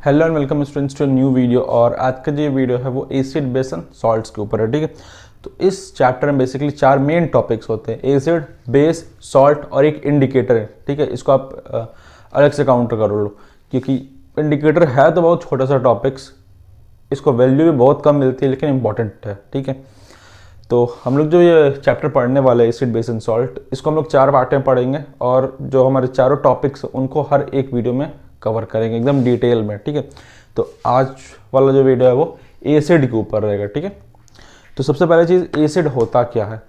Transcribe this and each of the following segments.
Hello and welcome students to new video. और आज का जो वीडियो है वो एसिड बेस एंड सॉल्ट्स के ऊपर है। ठीक है, तो इस चैप्टर में बेसिकली चार मेन टॉपिक्स होते हैं, एसिड, बेस, सॉल्ट और एक इंडिकेटर है। ठीक है, इसको आप अलग से काउंटर कर लो, क्योंकि इंडिकेटर है तो बहुत छोटा सा टॉपिक्स, इसको वैल्यू भी बहुत कम मिलती है लेकिन इंपॉर्टेंट है। ठीक है, तो हम लोग जो ये चैप्टर पढ़ने वाले हैं एसिड, बेस एंड सॉल्ट, इसको हम लोग चार पार्ट में पढ़ेंगे और जो हमारे चारों टॉपिक्स उनको हर एक वीडियो में कवर करेंगे एकदम डिटेल में। ठीक है, तो आज वाला जो वीडियो है वो एसिड के ऊपर रहेगा। ठीक है, तो सबसे पहले चीज़, एसिड होता क्या है।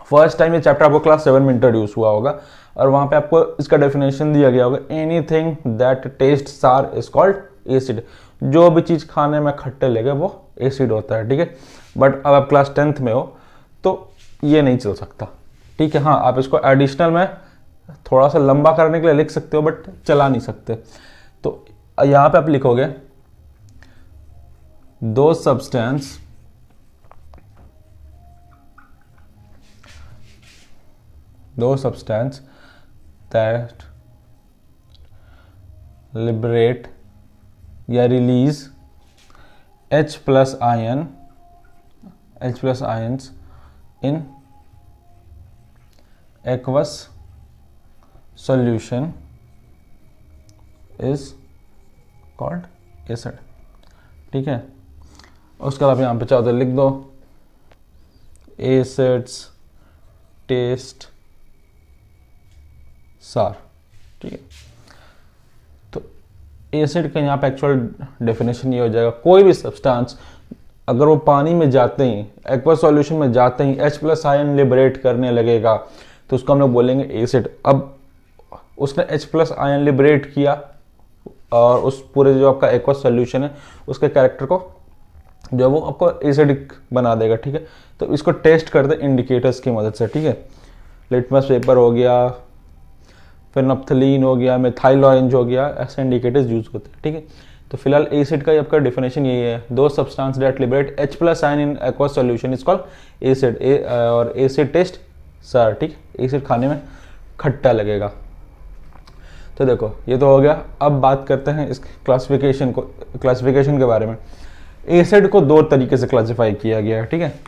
फर्स्ट टाइम ये चैप्टर आपको क्लास 7 में इंट्रोड्यूस हुआ होगा और वहाँ पे आपको इसका डेफिनेशन दिया गया होगा, एनीथिंग दैट टेस्ट सार इज कॉल्ड एसिड। जो भी चीज़ खाने में खट्टे लगे वो एसिड होता है। ठीक है, बट अब आप क्लास 10th में हो तो ये नहीं चल सकता। ठीक है, हाँ आप इसको एडिशनल में थोड़ा सा लंबा करने के लिए लिख सकते हो बट चला नहीं सकते। तो यहाँ पे आप लिखोगे दो सब्सटेंस दैट लिबरेट या release H plus ions in aqueous solution is called acid। ठीक है, उसके बाद आप यहाँ पे चाहो तो लिख दो एसिड्स टेस्ट सार। ठीक है, तो एसिड का यहाँ पे एक्चुअल डेफिनेशन ये हो जाएगा, कोई भी सब्सटेंस अगर वो पानी में जाते ही, एक्वस सॉल्यूशन में जाते ही H प्लस आयन लिबरेट करने लगेगा तो उसको हम लोग बोलेंगे एसिड। अब उसने H प्लस आयन लिबरेट किया और उस पूरे जो आपका एक्वस सॉल्यूशन है उसके कैरेक्टर को जो है वो आपको एसिडिक बना देगा। ठीक है, तो इसको टेस्ट करते हैं इंडिकेटर्स की मदद से। ठीक है, लिटमस पेपर हो गया, फिर नप्थलीन हो गया, मिथाइल ऑरेंज हो गया, ऐसे इंडिकेटर्स यूज होते हैं। ठीक है, तो फिलहाल एसिड का आपका डेफिनेशन यही है, दो substance that liberate H plus ion in aqueous solution is called acid. और एसिड टेस्ट सर। ठीक, एसिड खाने में खट्टा लगेगा। तो देखो ये तो हो गया। अब बात करते हैं इस क्लासिफिकेशन के बारे में। एसिड को दो तरीके से क्लासिफाई किया गया है। ठीक है,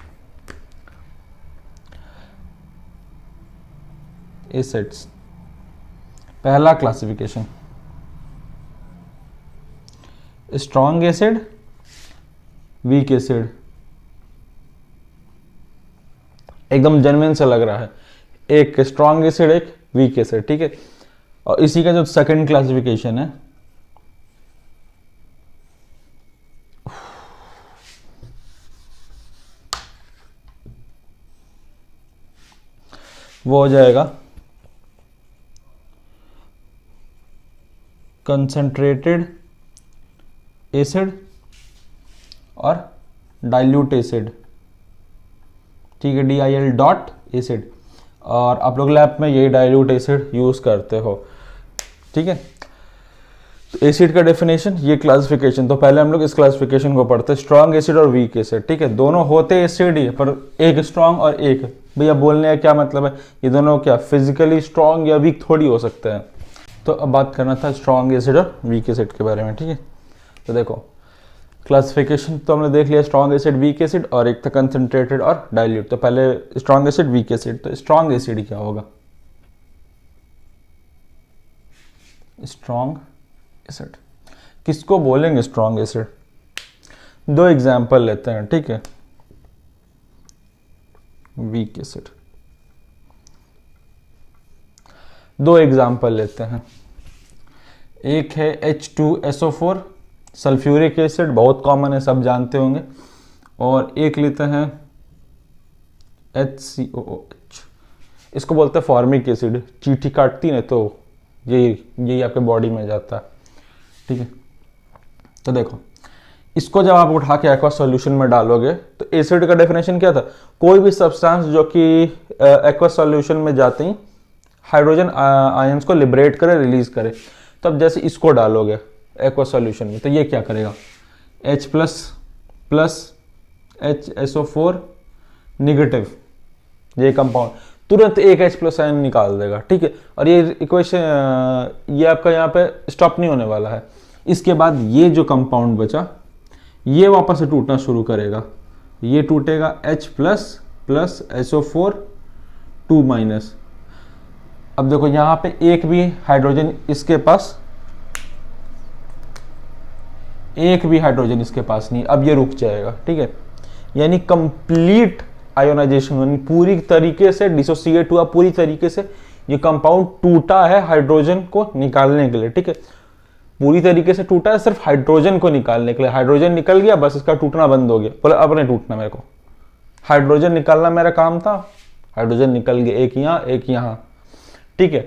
एसिड्स, पहला classification strong acid, weak acid. एकदम जेन्युइन सा लग रहा है, एक स्ट्रॉन्ग एसिड एक वीक एसिड। ठीक है, और इसी का जो सेकंड क्लासिफिकेशन है वो हो जाएगा कंसंट्रेटेड एसिड और डाइल्यूट एसिड। ठीक है, DIL डॉट एसिड, और आप लोग लैब में यही डाइल्यूट एसिड यूज करते हो। ठीक है, तो एसिड का डेफिनेशन, ये क्लासिफिकेशन। तो पहले हम लोग इस क्लासिफिकेशन को पढ़ते हैं, स्ट्रॉन्ग एसिड और वीक एसिड। ठीक है, दोनों होते एसिड ही, पर एक स्ट्रॉन्ग और एक, भैया बोलने का क्या मतलब है, ये दोनों क्या फिजिकली स्ट्रॉन्ग या वीक थोड़ी हो सकते हैं। तो अब बात करना था स्ट्रॉन्ग एसिड और वीक एसिड के बारे में। ठीक है, तो देखो क्लासिफिकेशन तो हमने देख लिया, स्ट्रॉन्ग एसिड, वीक एसिड, और एक था कंसंट्रेटेड और डाइल्यूट। तो पहले स्ट्रॉन्ग एसिड, वीक एसिड। तो स्ट्रॉन्ग एसिड क्या होगा, स्ट्रॉन्ग एसिड किसको बोलेंगे स्ट्रॉन्ग एसिड? दो एग्जाम्पल लेते हैं। ठीक है, वीक एसिड, दो एग्जाम्पल लेते हैं। एक है H2SO4 सल्फ्यूरिक एसिड, बहुत कॉमन है, सब जानते होंगे। और एक लेते हैं HCOOH, इसको बोलते हैं फॉर्मिक एसिड। चींटी काटती है तो यही आपके बॉडी में जाता है। ठीक है, तो देखो इसको जब आप उठा के एक्वा सॉल्यूशन में डालोगे तो एसिड का डेफिनेशन क्या था, कोई भी सब्सटेंस जो कि एक्वा सॉल्यूशन में जाते ही हाइड्रोजन आयंस को लिबरेट करे, रिलीज करे। तो अब जैसे इसको डालोगे एक्वा सॉल्यूशन में तो ये क्या करेगा, H प्लस HSO4 निगेटिव, ये कंपाउंड, तुरंत एक H+ आयन निकाल देगा, ठीक है। और ये इक्वेशन ये आपका यहाँ पे स्टॉप नहीं होने वाला है। इसके बाद ये जो कंपाउंड बचा ये वापस से टूटना शुरू करेगा, ये टूटेगा H+ प्लस SO4 2-। अब देखो यहाँ पे एक भी हाइड्रोजन इसके पास, एक भी हाइड्रोजन इसके पास नहीं, अब ये रुक जाएगा, ठीक है। यानी कंप्लीट आयोनाइजेशन, यानी पूरी तरीके से डिसोसिएट हुआ, पूरी तरीके से ये कंपाउंड टूटा है हाइड्रोजन को निकालने के लिए, ठीक है। पूरी तरीके से टूटा है सिर्फ हाइड्रोजन को निकालने के लिए। हाइड्रोजन निकल गया, बस इसका टूटना बंद हो गया। बोले अब नहीं टूटना, मेरे को हाइड्रोजन निकालना मेरा काम था, हाइड्रोजन निकल गया, एक यहाँ एक यहाँ, ठीक है।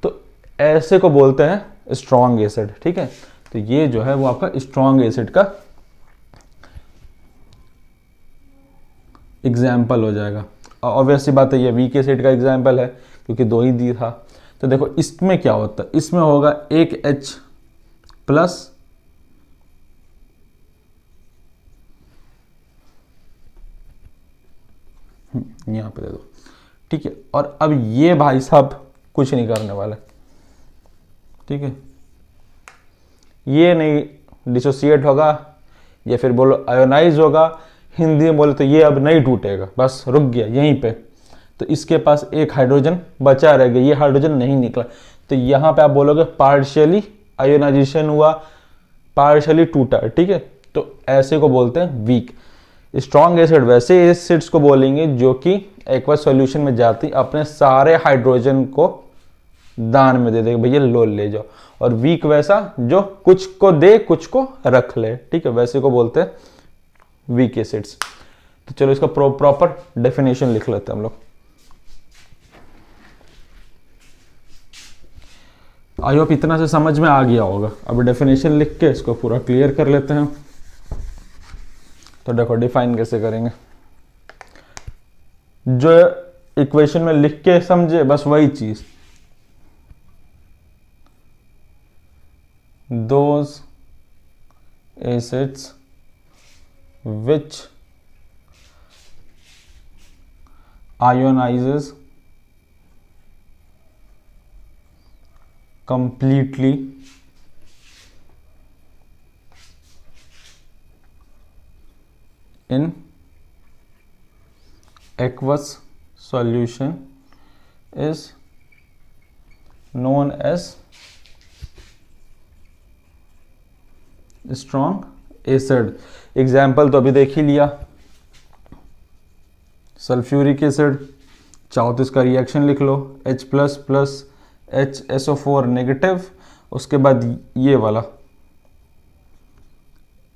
तो ऐसे को बोलते हैं स्ट्रॉन्ग एसिड, ठीक है। तो ये जो है वो आपका स्ट्रॉन्ग एसिड का एग्जाम्पल हो जाएगा। ऑब्वियसली बात है ये वीक एसिड का एग्जाम्पल है क्योंकि दो ही दी था। तो देखो इसमें क्या होता है, इसमें होगा एक H+, यहां पे दे दो, ठीक है। और अब ये भाई साहब कुछ नहीं करने वाला, ठीक है। ये नहीं डिसोसिएट होगा, या फिर बोलो आयोनाइज होगा, हिंदी में बोले तो ये अब नहीं टूटेगा, बस रुक गया यहीं पे। तो इसके पास एक हाइड्रोजन बचा रह गया, ये हाइड्रोजन नहीं निकला। तो यहाँ पे आप बोलोगे पार्शियली आयोनाइजेशन हुआ, पार्शियली टूटा, ठीक है। तो ऐसे को बोलते हैं वीक। स्ट्रॉन्ग एसिड वैसे एसिड्स को बोलेंगे जो कि एक्वस सॉल्यूशन में जाती अपने सारे हाइड्रोजन को दान में दे देगा, भैया लो ले जाओ। और वीक वैसा जो कुछ को दे कुछ को रख ले, ठीक है, वैसे को बोलते हैं वीक एसिड्स। तो चलो इसका प्रॉपर डेफिनेशन लिख लेते हैं हम लोग। आई होप इतना से समझ में आ गया होगा। अब डेफिनेशन लिख के इसको पूरा क्लियर कर लेते हैं। तो देखो डिफाइन कैसे करेंगे, जो इक्वेशन में लिख के समझे बस वही चीज। those acids which ionizes completely in aqueous solution is known as strong acid. Example तो अभी देख ही लिया, सल्फ्यूरिक एसिड। चाहो तो इसका रिएक्शन लिख लो, H+ प्लस HSO4 नेगेटिव, उसके बाद ये वाला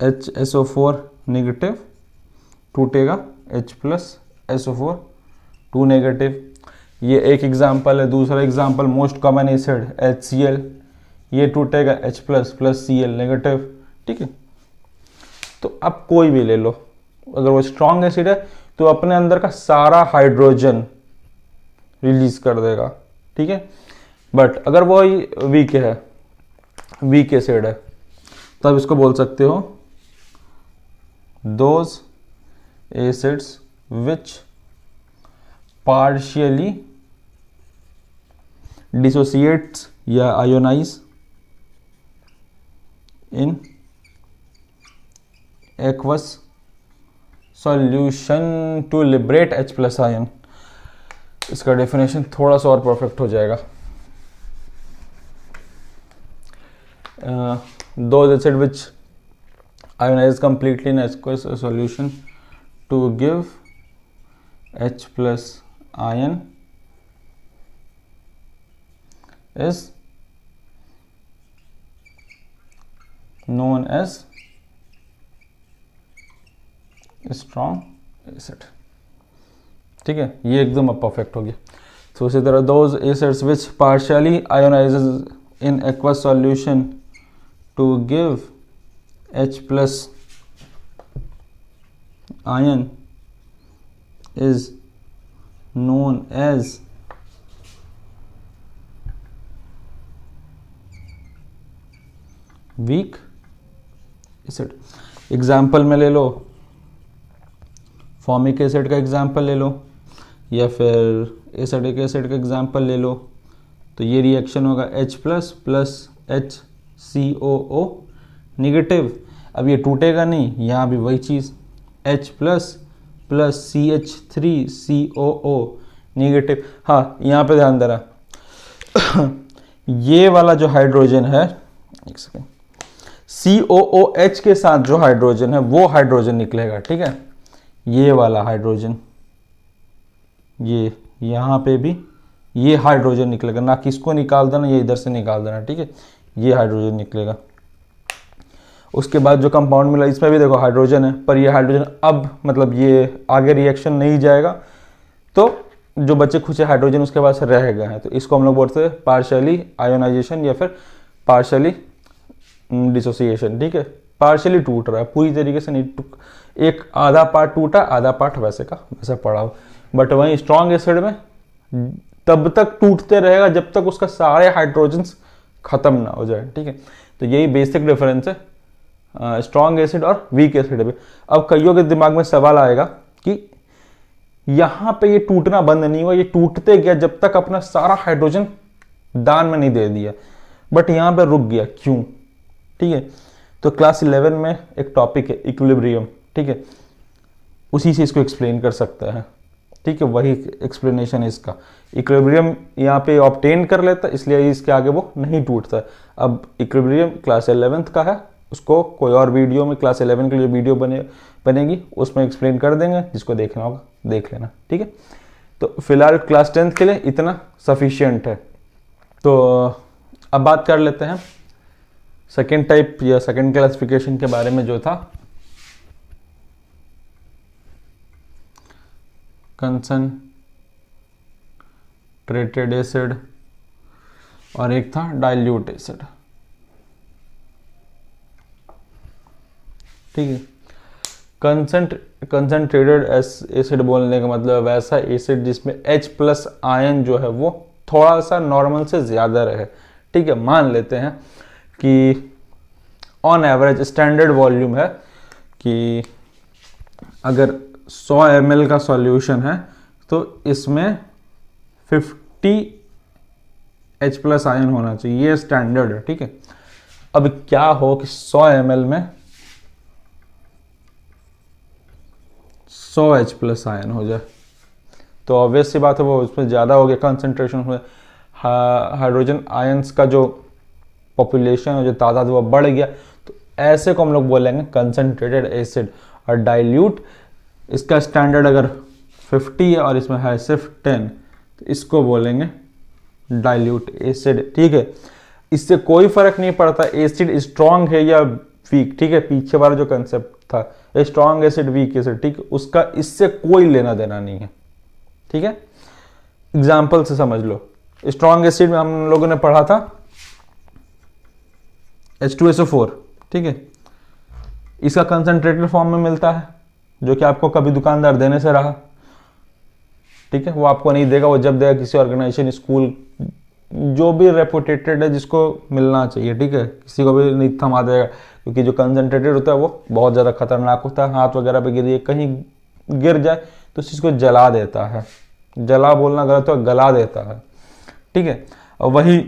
HSO4 नेगेटिव टूटेगा H+ SO4 2 नेगेटिव। ये एक एग्जाम्पल है। दूसरा example most common acid HCl, ये टूटेगा H+ प्लस Cl नेगेटिव, ठीक है। तो अब कोई भी ले लो, अगर वो स्ट्रॉन्ग एसिड है तो अपने अंदर का सारा हाइड्रोजन रिलीज कर देगा, ठीक है। बट अगर वो वीक है, वीक एसिड है, तब इसको बोल सकते हो those acids which partially dissociates या ionise in aqueous solution to liberate H+ ion. इसका डेफिनेशन थोड़ा सा और परफेक्ट हो जाएगा। those acid which ionize completely in aqueous solution to give H+ ion is known as strong acid, ठीक है। ये एकदम अब परफेक्ट हो गया। तो इसी तरह those acids which partially ionises in aqueous solution to give H+ ion is known as weak acid. Example में ले लो, फॉर्मिक एसिड का एग्जाम्पल ले लो। या फिर एसिडिक एसिड का एग्जांपल ले लो, तो ये रिएक्शन होगा H plus plus HCOO negative. अब ये टूटेगा नहीं, यहाँ भी वही चीज़ H plus plus CH3COO negative. हाँ, यहाँ पे ध्यान देना ये वाला जो हाइड्रोजन है, एक सेकेंड, COOH के साथ जो हाइड्रोजन है वो हाइड्रोजन निकलेगा, ठीक है। ये वाला हाइड्रोजन, ये यहाँ पे भी ये हाइड्रोजन निकलेगा, ना कि इसको निकाल देना, ये इधर से निकाल देना, ठीक है। ये हाइड्रोजन निकलेगा। उसके बाद जो कंपाउंड मिला इसमें भी देखो हाइड्रोजन है, पर ये हाइड्रोजन अब मतलब ये आगे रिएक्शन नहीं जाएगा, तो जो बचे खुचे हाइड्रोजन उसके पास रह गए हैं, तो इसको हम लोग बोलते हैं पार्शियली आयोनाइजेशन या फिर पार्शियली डिसोसिएशन, ठीक है। पार्शियली टूट रहा है, पूरी तरीके से नहीं एक आधा पार्ट टूटा, आधा पार्ट वैसे का वैसे पड़ा हो। बट वहीं स्ट्रॉन्ग एसिड में तब तक टूटते रहेगा जब तक उसका सारे हाइड्रोजन्स खत्म ना हो जाए, ठीक है। तो यही बेसिक डिफरेंस है स्ट्रॉन्ग एसिड और वीक एसिड में। अब कईयों के दिमाग में सवाल आएगा कि यहाँ पे ये टूटना बंद नहीं हुआ, ये टूटते गया जब तक अपना सारा हाइड्रोजन दान में नहीं दे दिया, बट यहाँ पे रुक गया, क्यों, ठीक है। तो क्लास 11 में एक टॉपिक है इक्विलिब्रियम, ठीक है, उसी से इसको एक्सप्लेन कर सकता है, ठीक है। वही एक्सप्लेनेशन है इसका। इक्विलिब्रियम यहाँ पे ऑब्टेन कर लेता है, इसलिए इसके आगे वो नहीं टूटता। अब इक्विलिब्रियम क्लास 11th का है, उसको कोई और वीडियो में क्लास 11 के लिए वीडियो बनेगी, उसमें एक्सप्लेन कर देंगे, जिसको देखना होगा देख लेना, ठीक है। तो फिलहाल क्लास 10th के लिए इतना सफिशियंट है। तो अब बात कर लेते हैं सेकेंड टाइप या सेकेंड क्लासिफिकेशन के बारे में, जो था कंसंट्रेटेड एसिड और एक था डाइल्यूट एसिड, ठीक है। कंसंट्रेटेड एसिड बोलने का मतलब वैसा एसिड जिसमें H प्लस आयन जो है वो थोड़ा सा नॉर्मल से ज़्यादा रहे, ठीक है। मान लेते हैं कि ऑन एवरेज स्टैंडर्ड वॉल्यूम है कि अगर 100 ml का सॉल्यूशन है तो इसमें 50 H प्लस आयन होना चाहिए, ये स्टैंडर्ड है, ठीक है। अब क्या हो कि 100 ml में 100 H प्लस आयन हो जाए, तो ऑब्वियस सी बात है वो उसमें ज़्यादा हो गया कंसंट्रेशन में, हाइड्रोजन आयंस का जो पॉपुलेशन है, जो तादाद वो बढ़ गया, तो ऐसे को हम लोग बोलेंगे कंसंट्रेटेड एसिड। और डाइल्यूट, इसका स्टैंडर्ड अगर 50 है और इसमें है सिर्फ 10, तो इसको बोलेंगे डाइल्यूट एसिड, ठीक है। इससे कोई फर्क नहीं पड़ता एसिड स्ट्रॉन्ग है या वीक, ठीक है। पीछे वाला जो कंसेप्ट था स्ट्रॉन्ग एसिड वीक एसिड, ठीक है, उसका इससे कोई लेना देना नहीं है, ठीक है। एग्जाम्पल से समझ लो, स्ट्रॉन्ग एसिड में हम लोगों ने पढ़ा था H2SO4, ठीक है। इसका कंसंट्रेटेड फॉर्म में मिलता है, जो कि आपको कभी दुकानदार देने से रहा, ठीक है। वो आपको नहीं देगा, वो जब देगा किसी ऑर्गेनाइजेशन, स्कूल, जो भी रेपुटेटेड है जिसको मिलना चाहिए, ठीक है, किसी को भी नहीं थमा देगा, क्योंकि जो कंसंट्रेटेड होता है वो बहुत ज़्यादा खतरनाक होता है। हाथ वगैरह पे गिर कहीं गिर जाए तो उस चीज़ को जला देता है, जला बोलना गलत है, गला देता है, ठीक है। और वही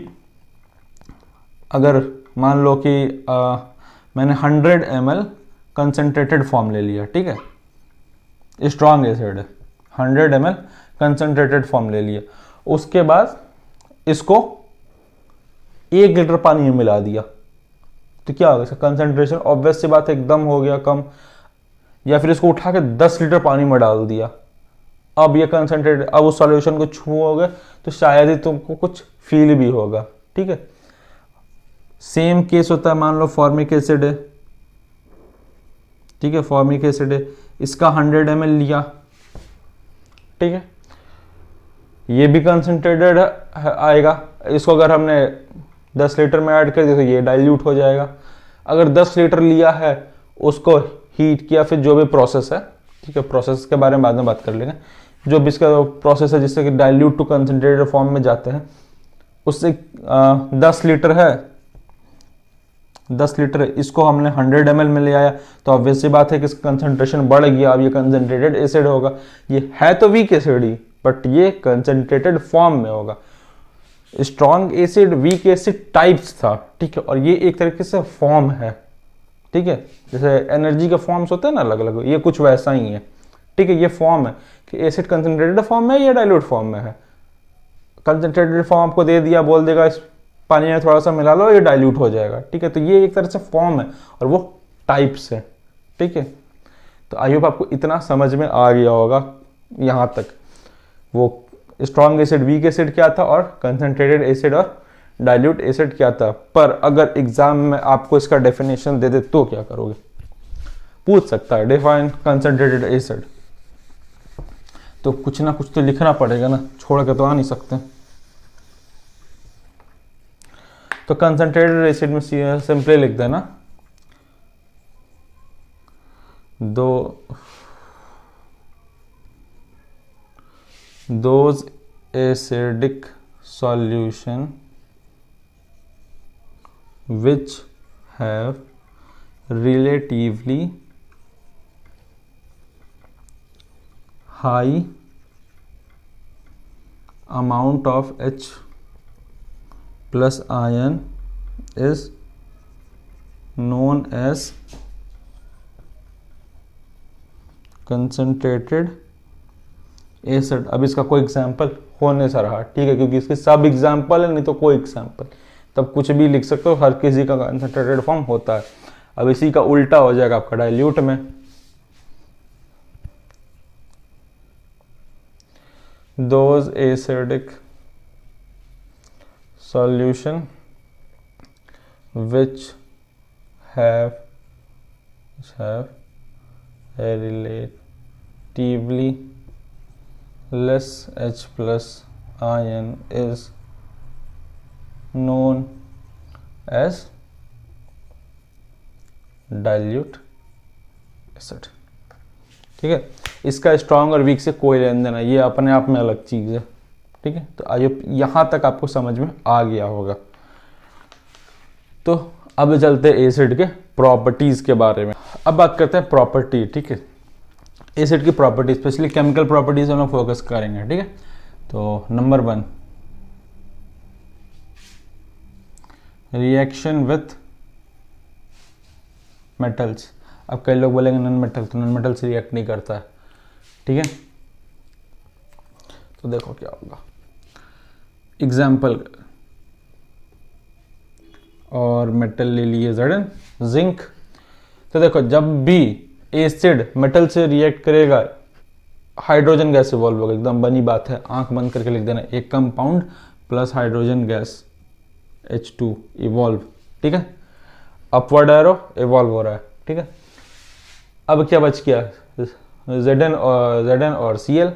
अगर मान लो कि मैंने 100 ml कंसंट्रेटेड फॉर्म ले लिया, ठीक है, स्ट्रॉन्ग एसिड है, 100 ml कंसंट्रेटेड फॉर्म ले लिया, उसके बाद इसको 1 लीटर पानी में मिला दिया, तो क्या होगा, इसका कंसंट्रेशन ऑब्वियस सी बात है एकदम हो गया कम। या फिर इसको उठा के 10 लीटर पानी में डाल दिया, अब ये कंसंट्रेटेड, अब उस सॉल्यूशन को छूओगे तो शायद ही तुमको कुछ फील भी होगा, ठीक है। सेम केस होता है, मान लो फॉर्मिक एसिड है, ठीक है, फॉर्मिक एसिड है, इसका 100 ml लिया, ठीक है, ये भी कंसंट्रेटेड आएगा। इसको अगर हमने 10 लीटर में ऐड कर दिया तो ये डाइल्यूट हो जाएगा। अगर 10 लीटर लिया है, उसको हीट किया, फिर जो भी प्रोसेस है, ठीक है, प्रोसेस के बारे में बाद में बात कर लेंगे, जो भी इसका प्रोसेस है जिससे कि डाइल्यूट टू कंसंट्रेटेड फॉर्म में जाते हैं, उससे 10 लीटर है, 10 लीटर इसको हमने 100 ml में ले आया, तो ऑब्वियस सी बात है कि इसका कंसंट्रेशन बढ़ गया, अब ये कंसंट्रेटेड एसिड होगा। ये है तो वीक एसिड ही, बट ये कंसंट्रेटेड फॉर्म में होगा। Strong acid weak acid types था, ठीक है, और ये एक तरीके से फॉर्म है, ठीक है, जैसे एनर्जी के फॉर्म्स होते हैं ना अलग अलग, ये कुछ वैसा ही है, ठीक है। ये फॉर्म है कि एसिड कंसंट्रेटेड फॉर्म में या डाइल्यूट फॉर्म में है। कंसंट्रेटेड फॉर्म आपको दे दिया, बोल देगा इस पानी में थोड़ा सा मिला लो, ये डाइल्यूट हो जाएगा, ठीक है। तो ये एक तरह से फॉर्म है और वो टाइप्स है, ठीक है। तो आई होप आपको इतना समझ में आ गया होगा यहाँ तक, वो स्ट्रॉन्ग एसिड वीक एसिड क्या था और कंसंट्रेटेड एसिड और डाइल्यूट एसिड क्या था। पर अगर एग्जाम में आपको इसका डेफिनेशन दे दे तो क्या करोगे, पूछ सकता है डिफाइन कंसंट्रेटेड एसिड, तो कुछ ना कुछ तो लिखना पड़ेगा ना, छोड़ के तो आ नहीं सकते। तो कंसंट्रेटेड एसिड में सिंपली लिख देना those acidic solution which have relatively high amount of H plus ion is known as concentrated acid. अब इसका कोई एग्जाम्पल होने से रहा, ठीक है, क्योंकि इसके सब एग्जाम्पल है, नहीं तो कोई एग्जाम्पल, तब कुछ भी लिख सकते हो, हर किसी का कंसंट्रेटेड फॉर्म होता है। अब इसी का उल्टा हो जाएगा आपका डाइल्यूट में, those acidic solution which have a relatively less H plus ion is known as dilute acid, ठीक है। इसका स्ट्रॉन्ग और वीक से कोई लेन देना, ये अपने आप में अलग चीज है, ठीक है। तो आइए यहां तक आपको समझ में आ गया होगा। तो अब चलते हैं एसिड के प्रॉपर्टीज के बारे में। अब बात करते हैं प्रॉपर्टी, ठीक है, एसिड की प्रॉपर्टी, स्पेशली केमिकल प्रॉपर्टीज हम लोग फोकस करेंगे, ठीक है। तो नंबर 1, रिएक्शन विथ मेटल्स। अब कई लोग बोलेंगे नॉन मेटल, तो नॉन मेटल से रिएक्ट नहीं करता है, ठीक है। तो देखो क्या होगा, एग्जाम्पल, और मेटल ले लिए Zn, जिंक। तो देखो जब भी एसिड मेटल से रिएक्ट करेगा, हाइड्रोजन गैस इवॉल्व होगा, एकदम बनी बात है, आंख बंद करके लिख देना, एक compound plus hydrogen gas H2 evolve, ठीक है। अपवर्ड एरो इवॉल्व हो रहा है, ठीक है। अब क्या बच गया, Zn और Cl,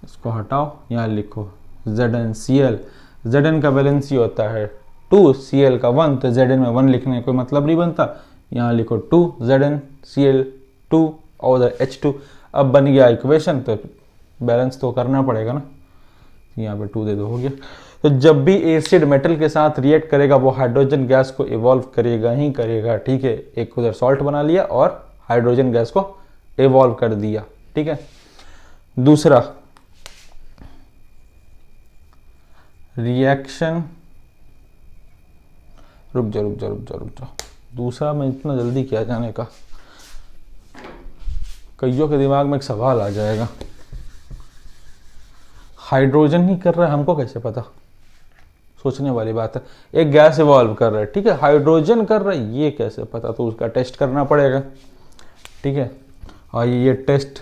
इसको हटाओ, यहाँ लिखो ZnCl। Zn का वैलेंसी होता है 2, Cl का 1, तो Zn में 1 लिखने का कोई मतलब नहीं बनता, यहाँ लिखो 2 ZnCl2 और H2। अब बन गया इक्वेशन, तो बैलेंस तो करना पड़ेगा ना, यहाँ पे 2 दे दो, हो गया। तो जब भी एसिड मेटल के साथ रिएक्ट करेगा वो हाइड्रोजन गैस को इवॉल्व करेगा ही करेगा, ठीक है। एक उधर सॉल्ट बना लिया और हाइड्रोजन गैस को इवॉल्व कर दिया, ठीक है। दूसरा, रिएक्शन, रुक जाओ, दूसरा में इतना जल्दी क्या जाने का, कईयों के दिमाग में एक सवाल आ जाएगा, हाइड्रोजन ही कर रहा है, हमको कैसे पता, सोचने वाली बात है। एक गैस इवॉल्व कर रहा है, ठीक है, हाइड्रोजन कर रहा है, ये कैसे पता, तो उसका टेस्ट करना पड़ेगा, ठीक है। और ये टेस्ट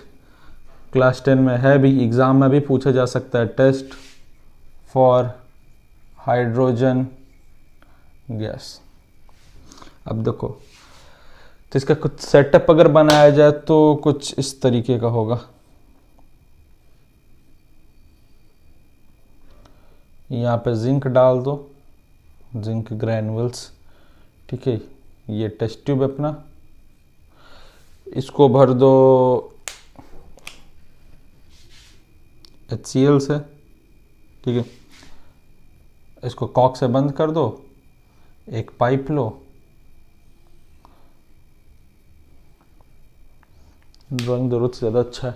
क्लास 10 में है भी, एग्जाम में भी पूछा जा सकता है, टेस्ट फॉर हाइड्रोजन गैस। अब देखो, तो इसका कुछ सेटअप अगर बनाया जाए तो कुछ इस तरीके का होगा, यहाँ पे जिंक डाल दो, जिंक ग्रैन्युल्स, ठीक है। ये टेस्ट ट्यूब अपना, इसको भर दो HCl से, ठीक है। इसको कॉक से बंद कर दो, एक पाइप लो, ड्राइंग जरूरत से ज़्यादा अच्छा है,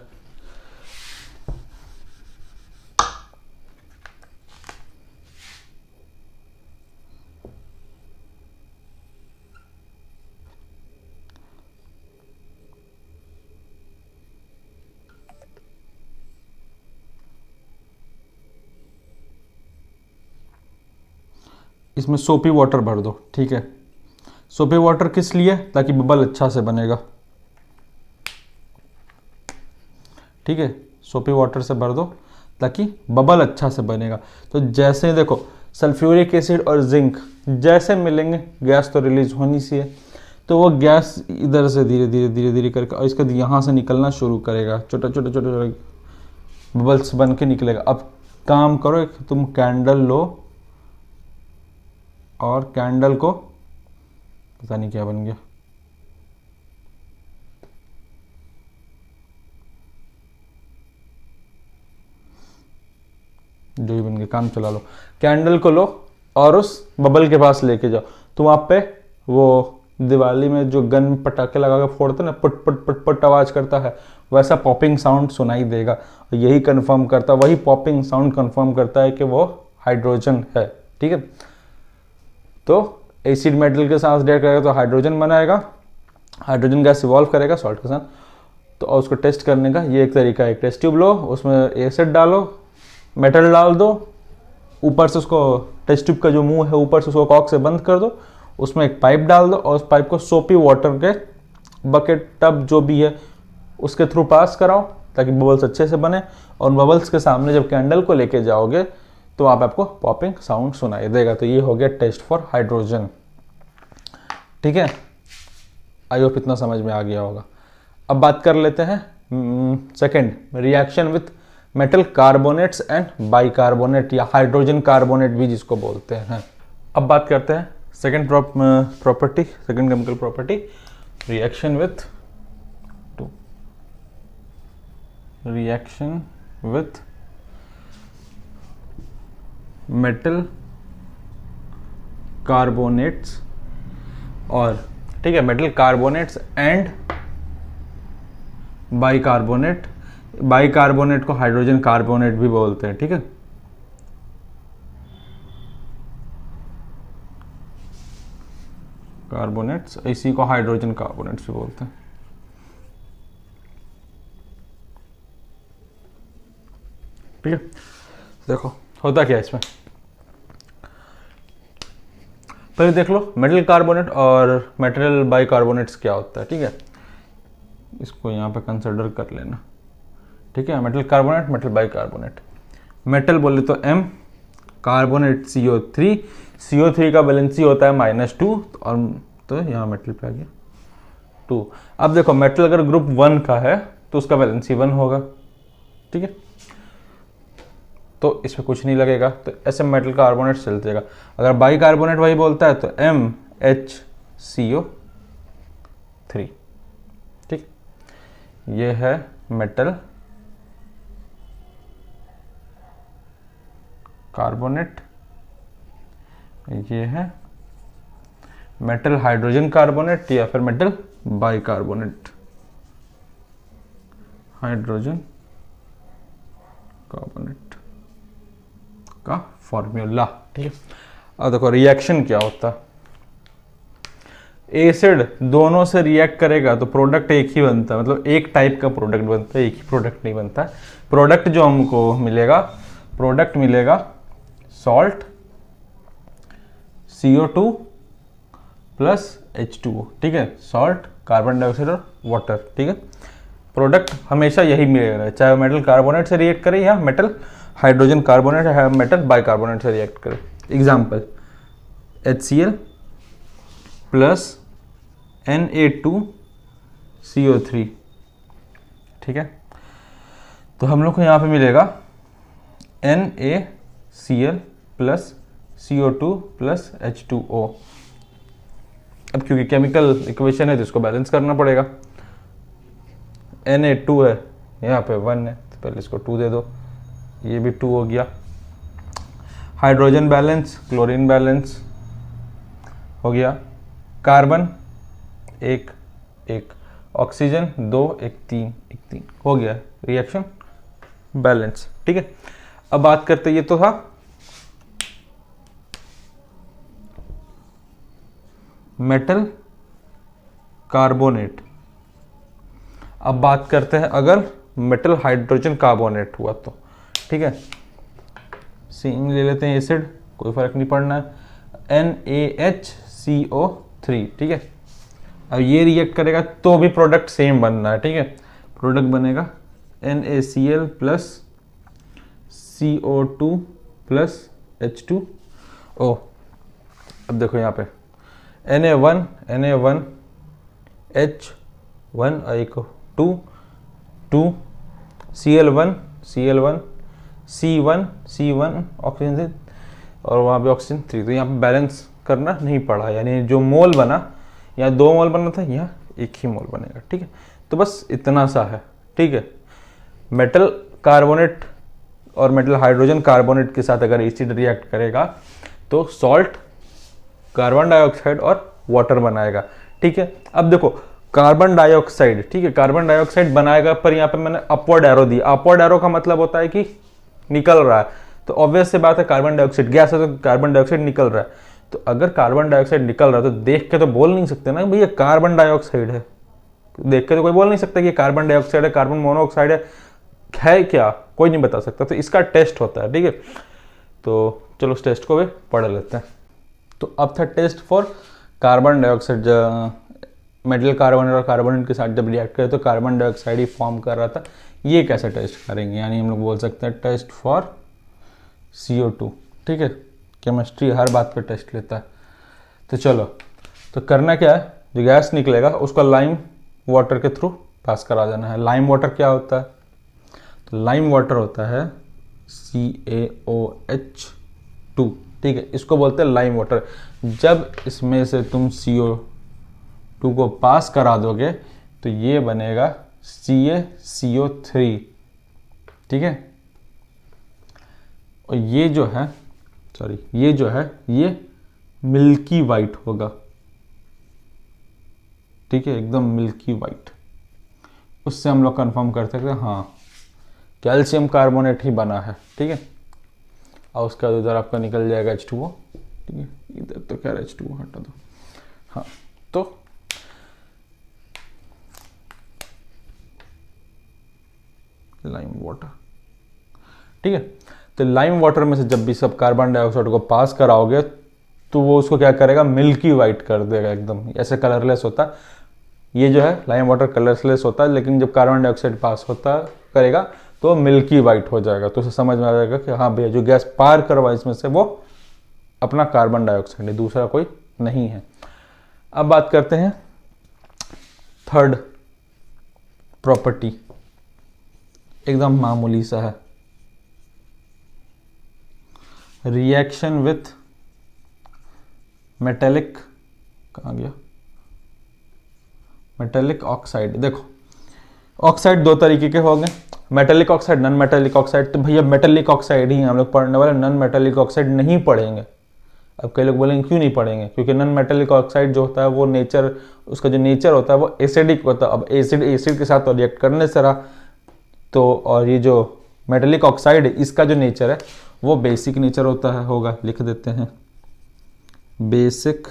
इसमें सोपी वाटर भर दो, ठीक है। सोपी वाटर किस लिए? ताकि बबल अच्छा से बनेगा, ठीक है। सोपी वाटर से भर दो ताकि बबल अच्छा से बनेगा। तो जैसे देखो सल्फ्यूरिक एसिड और जिंक जैसे मिलेंगे गैस तो रिलीज होनी सी है, तो वो गैस इधर से धीरे धीरे धीरे धीरे करके और इसका यहाँ से निकलना शुरू करेगा, छोटा छोटा छोटा छोटा बबल्स बन के निकलेगा। अब काम करो, तुम कैंडल लो और कैंडल को पता नहीं क्या बन गया, जो भी बन गया काम चला लो। कैंडल को लो और उस बबल के पास लेके जाओ, तो वहां पे वो दिवाली में जो गन पटाखे लगा के फोड़ते ना, पट पट पट पट आवाज करता है, वैसा पॉपिंग साउंड सुनाई देगा। यही कंफर्म करता, वही पॉपिंग साउंड कंफर्म करता है कि वो हाइड्रोजन है, ठीक है। तो एसिड मेटल के साथ रिएक्ट करेगा तो हाइड्रोजन बनाएगा, हाइड्रोजन गैस इवॉल्व करेगा सॉल्ट के साथ। तो और उसको टेस्ट करने का ये एक तरीका है, एक टेस्ट ट्यूब लो, उसमें एसिड डालो, मेटल डाल दो, ऊपर से उसको टेस्ट ट्यूब का जो मुंह है ऊपर से उसको कॉक से बंद कर दो, उसमें एक पाइप डाल दो और उस पाइप को सोपी वाटर के बकेट टब जो भी है उसके थ्रू पास कराओ ताकि बबल्स अच्छे से बने। और बबल्स के सामने जब कैंडल को लेके जाओगे तो वहाँ पे आपको पॉपिंग साउंड सुनाई देगा। तो ये हो गया टेस्ट फॉर हाइड्रोजन, ठीक है। आई होप इतना समझ में आ गया होगा। अब बात कर लेते हैं second, reaction with metal carbonates and bicarbonate या हाइड्रोजन कार्बोनेट भी जिसको बोलते हैं। अब बात करते हैं second property, second chemical property, reaction with metal carbonates और, ठीक है, metal carbonates and bicarbonate. Bicarbonate को हाइड्रोजन कार्बोनेट भी बोलते हैं, ठीक है। कार्बोनेट्स, इसी को हाइड्रोजन कार्बोनेट्स भी बोलते हैं, ठीक है। देखो होता क्या है इसमें, पहले देख लो मेटल कार्बोनेट और मेटल बाइकार्बोनेट्स क्या होता है, ठीक है। इसको यहाँ पे कंसिडर कर लेना, ठीक है। Metal carbonate, metal bicarbonate. Metal बोले तो M, कार्बोनेट CO3, CO3 का वैलेंसी होता है -2 और तो यहाँ मेटल पे आ गया 2। अब देखो मेटल अगर ग्रुप 1 का है तो उसका वैलेंसी 1 होगा, ठीक है। तो इसमें कुछ नहीं लगेगा, तो ऐसे मेटल कार्बोनेट चल जाएगा। अगर बाइकार्बोनेट वही बोलता है तो MHCO3, ठीक। ये है मेटल कार्बोनेट, ये है मेटल हाइड्रोजन कार्बोनेट या फिर मेटल बाइकार्बोनेट, हाइड्रोजन कार्बोनेट का फॉर्मूला, ठीक है। अब देखो रिएक्शन क्या होता है, एसिड दोनों से रिएक्ट करेगा तो प्रोडक्ट एक ही बनता है, मतलब एक टाइप का प्रोडक्ट बनता है, एक ही प्रोडक्ट नहीं बनता है। प्रोडक्ट जो हमको मिलेगा, प्रोडक्ट मिलेगा सॉल्ट CO2 प्लस H2O, ठीक है। सॉल्ट, कार्बन डाइऑक्साइड और वाटर, ठीक है। प्रोडक्ट हमेशा यही मिलेगा, चाहे मेटल कार्बोनेट से रिएक्ट करे या मेटल हाइड्रोजन कार्बोनेट या मेटल बाइकार्बोनेट से रिएक्ट करे। एग्जाम्पल HCl प्लस Na2CO3, ठीक है। तो हम लोग को यहाँ पे मिलेगा NaCl plus CO2 plus H2O। अब क्योंकि केमिकल इक्वेशन है तो इसको बैलेंस करना पड़ेगा। Na2 है, यहाँ पे 1 है, तो पहले इसको 2 दे दो, ये भी 2 हो गया। हाइड्रोजन बैलेंस, क्लोरीन बैलेंस हो गया। कार्बन 1 1, ऑक्सीजन 2 1 3 1 3 हो गया रिएक्शन बैलेंस, ठीक है। अब बात करते, ये तो था मेटल कार्बोनेट। अब बात करते हैं अगर मेटल हाइड्रोजन कार्बोनेट हुआ तो, ठीक है। सेम ले लेते हैं एसिड, कोई फर्क नहीं पड़ना है। NaHCO3, ठीक है। अब ये रिएक्ट करेगा तो भी प्रोडक्ट सेम बनना है, ठीक है। प्रोडक्ट बनेगा NaCl plus CO2 plus H2O। अब देखो यहाँ पे Na1 H1 एक 2 Cl1 C1 ऑक्सीजन से, और वहाँ पे ऑक्सीजन 3। तो यहाँ पे बैलेंस करना नहीं पड़ा, यानी जो मोल बना, यहाँ 2 मोल बना था, यहाँ 1 ही मोल बनेगा, ठीक है। तो बस इतना सा है, ठीक है। मेटल कार्बोनेट और मेटल हाइड्रोजन कार्बोनेट के साथ अगर एसिड रिएक्ट करेगा तो सॉल्ट, कार्बन डाइऑक्साइड और वाटर बनाएगा, ठीक है। अब देखो कार्बन डाइऑक्साइड, ठीक है, कार्बन डाइऑक्साइड बनाएगा, पर यहाँ पे मैंने अपवर्ड एरो दिया। अपवर्ड एरो का मतलब होता है कि निकल रहा है, तो ऑब्वियस से बात है कार्बन डाइऑक्साइड गैस है तो कार्बन डाइऑक्साइड निकल रहा है। तो अगर कार्बन डाइऑक्साइड निकल रहा है तो देख के तो बोल नहीं सकते ना भैया कार्बन डाइऑक्साइड है, देख के तो कोई बोल नहीं सकता कि कार्बन डाइऑक्साइड है, कार्बन मोनोऑक्साइड है क्या, कोई नहीं बता सकता। तो इसका टेस्ट होता है, ठीक है। तो चलो उस टेस्ट को भी पढ़ लेते हैं। तो अब था test for carbon dioxide. Metal carbonate और कार्बोनेट के साथ जब रिएक्ट करे तो कार्बन डाइऑक्साइड ही फॉर्म कर रहा था। ये कैसे टेस्ट करेंगे, यानी हम लोग बोल सकते हैं टेस्ट फॉर CO2, ठीक है। केमिस्ट्री हर बात पे टेस्ट लेता है। तो चलो, तो करना क्या है, जो गैस निकलेगा उसको लाइम वाटर के थ्रू पास करा देना है। लाइम वाटर क्या होता है, तो लाइम वाटर होता है CaOH2, ठीक है, इसको बोलते हैं लाइम वाटर। जब इसमें से तुम CO2 को पास करा दोगे तो ये बनेगा CaCO3, ठीक है। और ये जो है ये मिल्की वाइट होगा, ठीक है, एकदम मिल्की वाइट। उससे हम लोग कंफर्म कर सकते हैं हाँ कैल्शियम कार्बोनेट ही बना है, ठीक है। और उसके बाद उधर आपका निकल जाएगा H2O, ठीक है। इधर तो क्या H2O हटा दो, हाँ। तो लाइम वाटर, ठीक है। तो लाइम वाटर में से जब भी सब कार्बन डाइऑक्साइड को पास कराओगे तो वो उसको क्या करेगा, मिल्की वाइट कर देगा, एकदम ऐसे कलरलेस होता है। ये जो है लाइम वाटर कलरलेस होता है, लेकिन जब कार्बन डाइऑक्साइड पास होता करेगा तो मिल्की वाइट हो जाएगा। तो उसे समझ में आ जाएगा कि हाँ भैया जो गैस पार करवा इसमें से वो अपना कार्बन डाइऑक्साइड है, दूसरा कोई नहीं है। अब बात करते हैं थर्ड प्रॉपर्टी, एकदम मामूली सा है, रिएक्शन विथ मेटेलिक, कहाँ गया, मेटेलिक ऑक्साइड। देखो ऑक्साइड दो तरीके के हो गए, metallic oxide, non metallic oxide. तो भैया मेटेलिक ऑक्साइड ही हम लोग पढ़ने वाले, नॉन मेटेलिक ऑक्साइड नहीं पढ़ेंगे। अब कई लोग बोलेंगे क्यों नहीं पढ़ेंगे, क्योंकि नॉन मेटेलिक ऑक्साइड जो होता है वो नेचर, उसका जो नेचर होता है वो एसिडिक होता है। अब एसिड के साथ रिएक्ट करने से रहा तो, और ये जो मेटेलिक ऑक्साइड है इसका जो नेचर है वो बेसिक नेचर होता है, होगा, लिख देते हैं बेसिक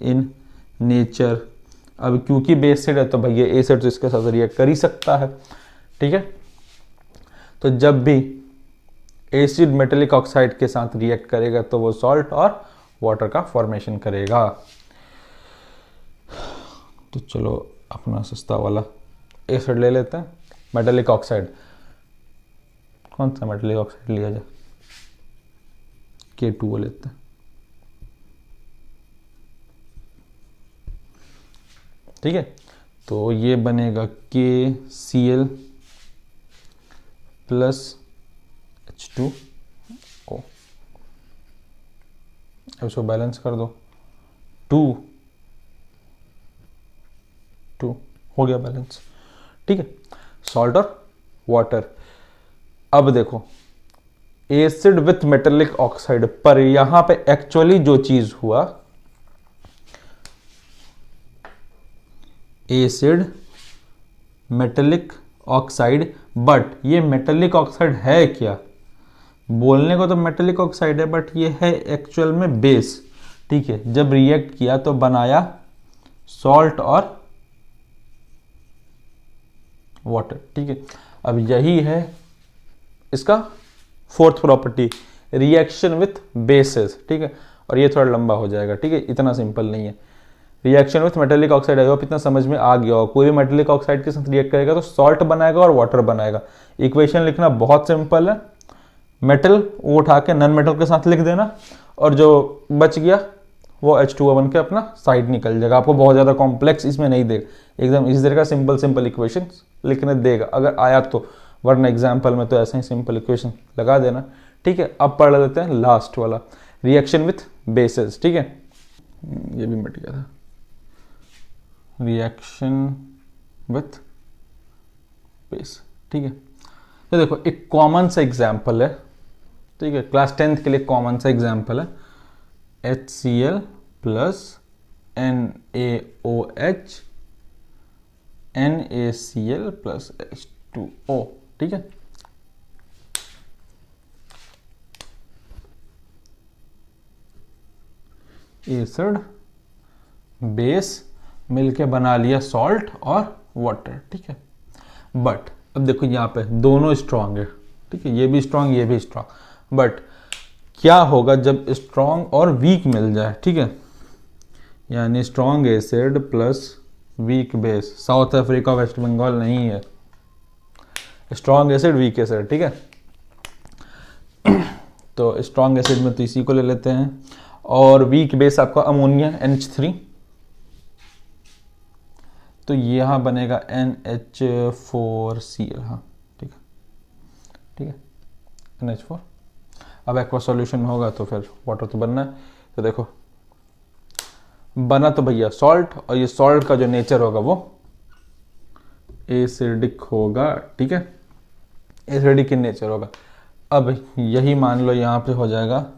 इन नेचर। अब क्योंकि बेसिड है तो भैया एसिड तो इसके साथ रिएक्ट कर ही सकता है, ठीक है। तो जब भी एसिड मेटेलिक ऑक्साइड के साथ रिएक्ट करेगा तो वो सॉल्ट और वाटर का फॉर्मेशन करेगा। तो चलो अपना सस्ता वाला एसिड ले लेते हैं, मेटेलिक ऑक्साइड। कौन सा मेटेलिक ऑक्साइड लिया जाए, K2O लेते हैं, ठीक है। तो ये बनेगा KCl प्लस H2O। अब इसको बैलेंस कर दो, 2 हो गया बैलेंस, ठीक है। सॉल्ट और वाटर। अब देखो एसिड विथ मेटेलिक ऑक्साइड, पर यहां पे एक्चुअली जो चीज हुआ, एसिड मेटेलिक ऑक्साइड, बट ये मेटेलिक ऑक्साइड है क्या, बोलने को तो मेटेलिक ऑक्साइड है बट ये है एक्चुअल में बेस, ठीक है। जब रिएक्ट किया तो बनाया सॉल्ट और वाटर, ठीक है। अब यही है इसका fourth property, reaction with bases, ठीक है। और ये थोड़ा लंबा हो जाएगा, ठीक है, इतना सिंपल नहीं है। Reaction with metallic oxide, I hope इतना समझ में आ गया हो। कोई भी मेटेलिक ऑक्साइड के साथ रिएक्ट करेगा तो सॉल्ट बनाएगा और वाटर बनाएगा। इक्वेशन लिखना बहुत सिंपल है, मेटल वो उठा के नॉन मेटल के साथ लिख देना, और जो बच गया वो H2O बन के अपना साइड निकल जाएगा। आपको बहुत ज़्यादा कॉम्प्लेक्स इसमें नहीं देगा, एकदम इसी तरह का सिंपल इक्वेशन लिखने देगा अगर आया तो, वरना एग्जाम्पल में तो ऐसे ही सिंपल इक्वेशन लगा देना, ठीक है। अब पढ़ लेते हैं लास्ट वाला, रिएक्शन विथ बेसेस, ठीक है, ये भी मिट गया था। रिएक्शन विथ बेस, ठीक है। तो देखो एक कॉमन सा एग्जाम्पल है, ठीक है, क्लास 10th के लिए कॉमन सा एग्जाम्पल है, HCl plus NaOH NaCl plus H2O, ठीक है। एसिड बेस मिलके बना लिया सॉल्ट और वाटर, ठीक है। बट अब देखो यहाँ पे दोनों स्ट्रांग है, ठीक है, ये भी स्ट्रांग ये भी स्ट्रांग, बट क्या होगा जब स्ट्रांग और वीक मिल जाए, ठीक है, यानी strong acid plus weak base. South Africa West Bengal नहीं है, स्ट्रांग एसिड वीक एसिड, ठीक है। तो स्ट्रांग एसिड में तो इसी को ले लेते हैं, और वीक बेस आपका अमोनिया NH3, तो यहाँ बनेगा NH4Cl, हाँ ठीक है, ठीक है, NH4। अब एक्वा सॉल्यूशन में होगा तो फिर वाटर तो बनना है। तो देखो बना तो भैया सॉल्ट, और ये सॉल्ट का जो नेचर होगा वो एसिडिक होगा, ठीक है, एसिडिक इन नेचर होगा। अब यही मान लो यहाँ पे हो जाएगा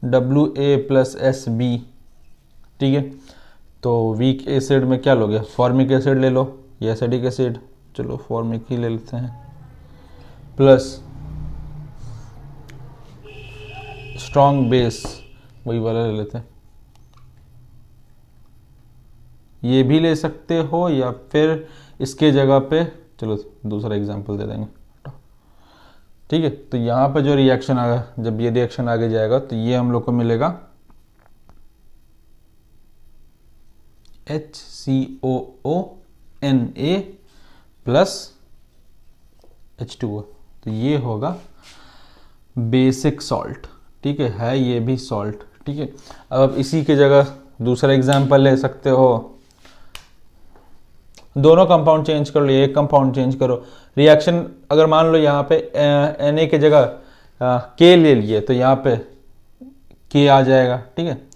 Na+SB, ठीक है। तो वीक एसिड में क्या लोगे, फॉर्मिक एसिड ले लो या एसिडिक एसिड, चलो फॉर्मिक ही ले लेते हैं, प्लस स्ट्रॉन्ग बेस वही वाला ले लेते हैं। ये भी ले सकते हो या फिर इसके जगह पे चलो दूसरा एग्जांपल दे देंगे, ठीक है। तो यहाँ पे जो रिएक्शन आएगा, जब ये रिएक्शन आगे जाएगा तो ये हम लोग को मिलेगा HCOONA प्लस H2O, तो ये होगा बेसिक सॉल्ट, ठीक है ये भी सॉल्ट, ठीक है। अब इसी की जगह दूसरा एग्जांपल ले सकते हो, दोनों कंपाउंड चेंज कर लो, एक कंपाउंड चेंज करो। रिएक्शन अगर मान लो यहाँ पे Na की जगह K ले लिए तो यहाँ पे K आ जाएगा, ठीक है।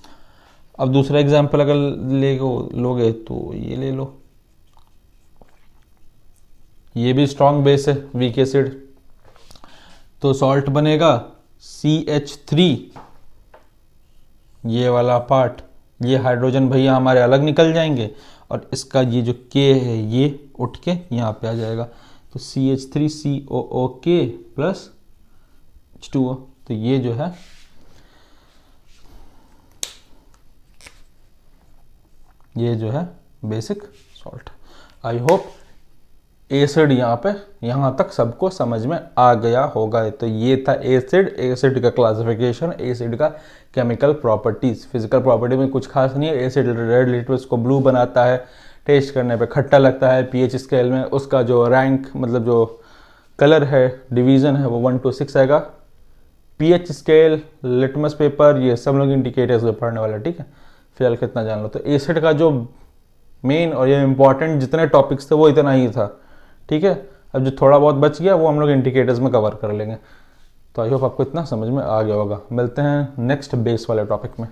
अब दूसरा एग्जांपल अगर लोगे तो ये ले लो, ये भी स्ट्रॉन्ग बेस है वीक एसिड, तो सॉल्ट बनेगा CH3, ये वाला पार्ट, ये हाइड्रोजन भैया हमारे अलग निकल जाएंगे और इसका ये जो K है ये उठ के यहाँ पे आ जाएगा, तो CH3COOK प्लस H2O, तो ये जो है basic salt. I hope acid यहाँ तक सबको समझ में आ गया होगा। तो ये था एसिड का क्लासिफिकेशन, एसिड का केमिकल प्रॉपर्टीज। फिजिकल प्रॉपर्टी में कुछ खास नहीं है, एसिड रेड लिटमस को ब्लू बनाता है, टेस्ट करने पे खट्टा लगता है, पीएच स्केल में उसका जो रैंक मतलब जो कलर है डिवीजन है वो 1 to 6 आएगा। पीएच स्केल, लिटमस पेपर, ये सब लोग इंडिकेटर्स में पढ़ने वाला, ठीक है। फिलहाल कितना जान लो, तो एसिड का जो मेन और ये इंपॉर्टेंट जितने टॉपिक्स थे वो इतना ही था, ठीक है। अब जो थोड़ा बहुत बच गया वो हम लोग इंडिकेटर्स में कवर कर लेंगे। तो आई होप आपको इतना समझ में आ गया होगा। मिलते हैं नेक्स्ट बेस वाले टॉपिक में।